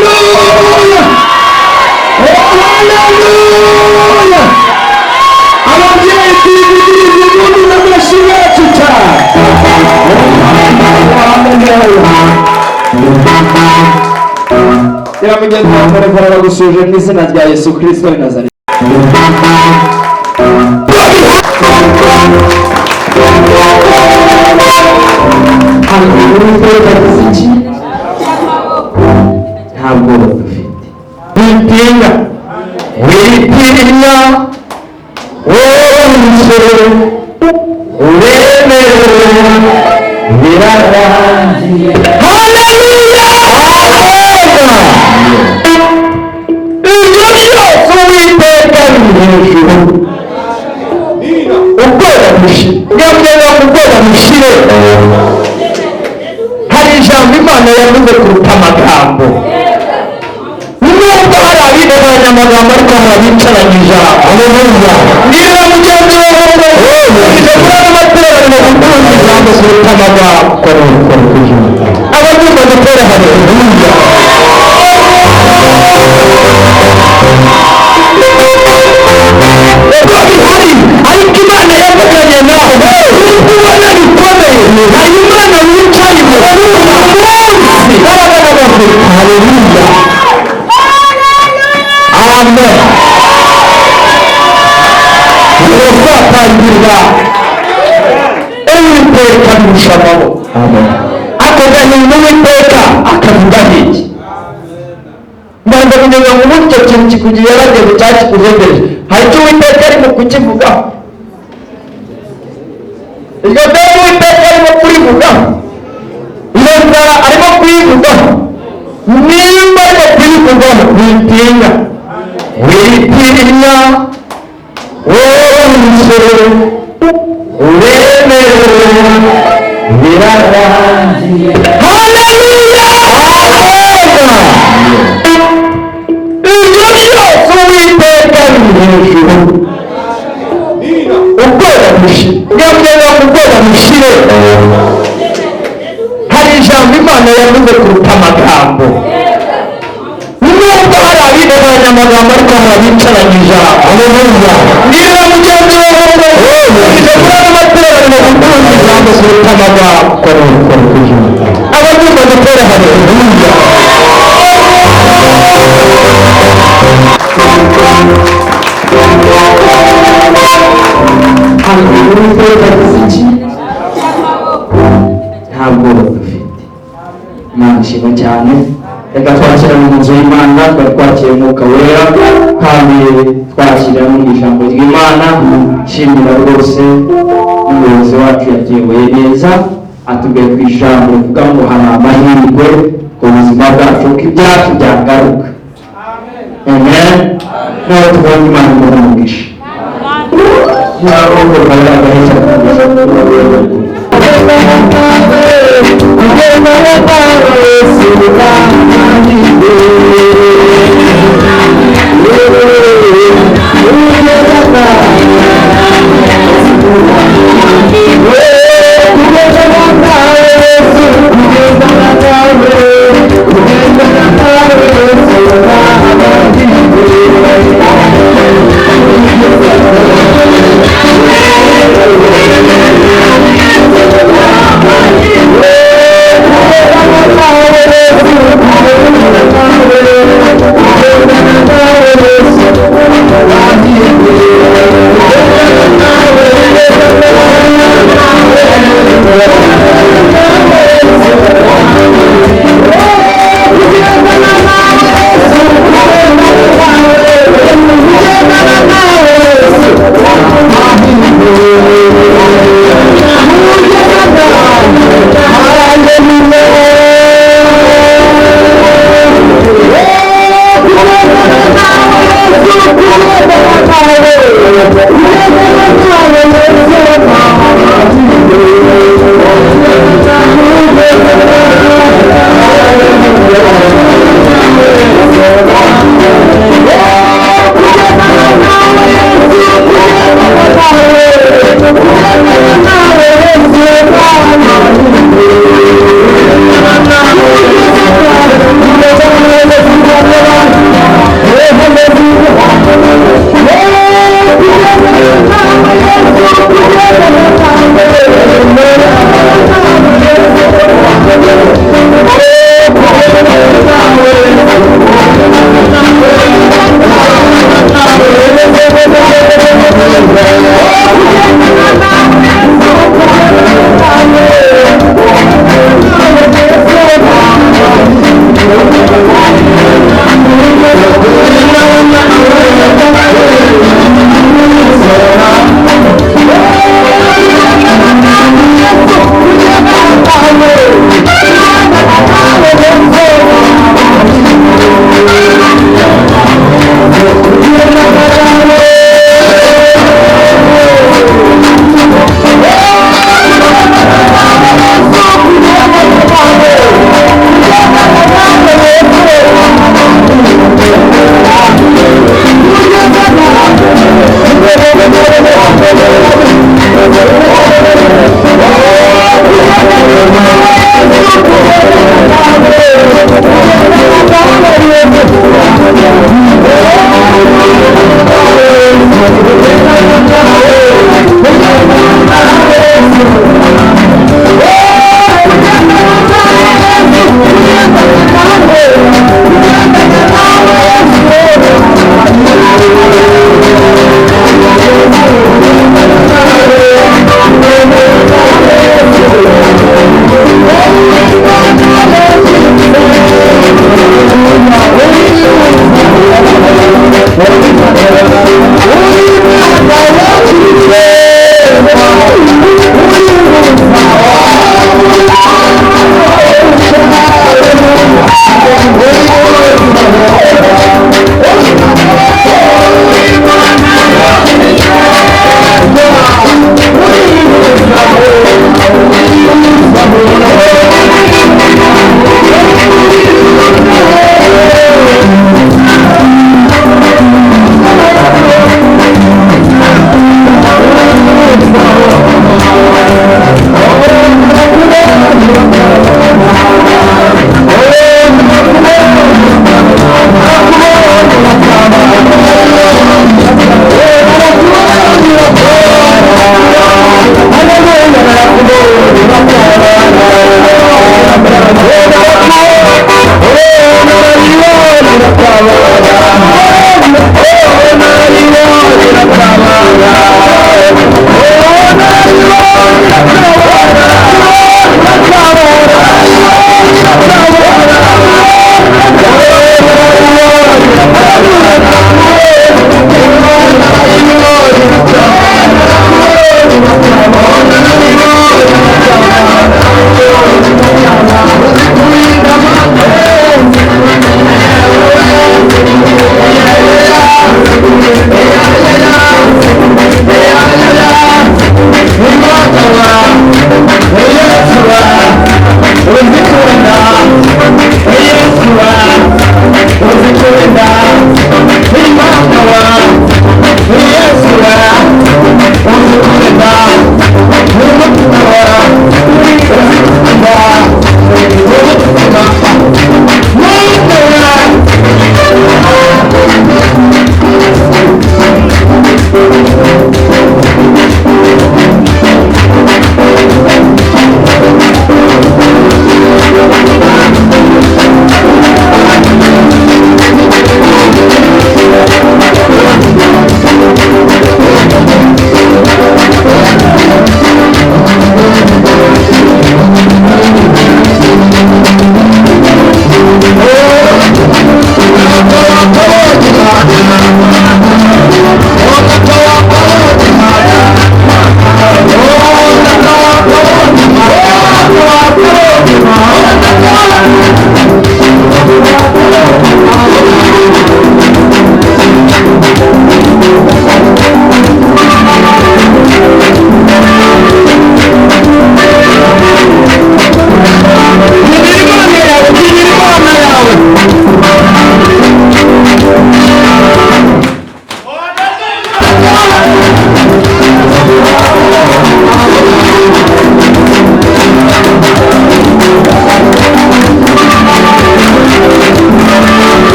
Hallelujah! Oh, hallelujah! Ababyeyi twivugirize impundu n'amashyi yacu cyane. Reba mugenzi wawe muremure aragusuje mu izina rya Yesu Kristo w'i Nazareti. Ntabwo dufite witinya umusore uremerewe birarangiye. Haleluya! Ibyo byose Uwiteka ni hejuru. Ubwoba bushire. Hari ijambo Imana yavuze kuruta amagambo. Nubwo hari abibonye amagambo ariko hari abicaranye ijambo. Haleluya! Niba mugenzi wawe ije muri ano materaniro gutunga ijambo kuruta amagambo. Ababyumva dutere haleluya! Ariko Imana yavuganye nawe nubwo ubona bikomeye, hari Imana wicaye imbere munsi y'abagabo. Haleluya! Amen. Uzatangirira Uwiteka arusha amaboko. Akaganira n'Uwiteka akavuga n'iki? Ntabwo kumenya ngo uburyo kintu kikugira yarageze cyangwa kikuzengereje. Hari icyo Uwiteka arimo kukivugaho. Iryo dore Uwiteka arimo kurivugaho. Iyo nzara arimo kuyivugaho. Nimba arimo kuyivugaho, witinya. Umusore uremerewe birarangiye. Haleluya! Ibyo byose Uwiteka ni hejuru. Ubwoba bushire. Hari ijambo Imana yavuze kuruta amagambo. Nubwo hari abibonye amagambo ariko hari abicaranye ijambo. Haleluya! Niba mugenzi wawe ije muri ano materaniro gutunga ijambo kuruta amagambo. Ababyumva dutere haleluya! Ntabwo dufite. Imana ishimwe cyane. Reka twakira mu nzu y'Imana, twari twakira Umwuka Wera kandi twakira n'ijambo ry'Imana. Shimira rwose umuyobozi wacu yatuyoboye neza, atubwiye ku ijambo rivuga ngo hari amahirwe ku buzima bwacu ko ibyacu byagaruka. Amen. Nawe tubonye Imana imuha umugisha.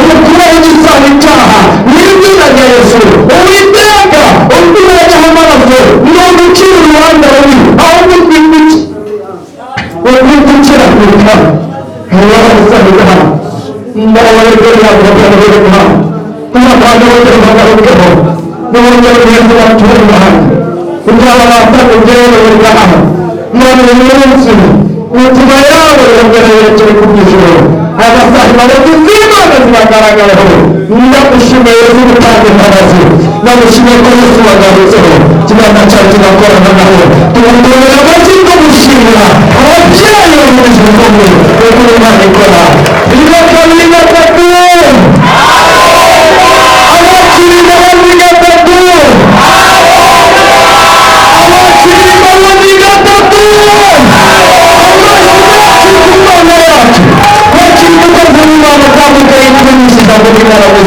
Umukuru w'igisani cyaha Tuhan. Allah Subhanahu Mawalikulah Tuhan. Tuhan pada terima kasih. Mewakili Tuhan. Ujalan ujalan menulis utubayar yang cukup jujur. Ada sahabat itu lima negara kalau tidak bersyukur itu pada hari. Namun syukur itu sudah bersyukur. Jika baca jika Quran tahu Tuhan yang wajib bersyukur. Aja yang bersyukur itu iman Quran. Jika kami ingat Tuhan, Allah ciri dalam ingat Tuhan. Allah ciri dalam ingat Tuhan. Allah sudah cukup banyak. Wajib kita beriman kepada Tuhan yang sudah beriman.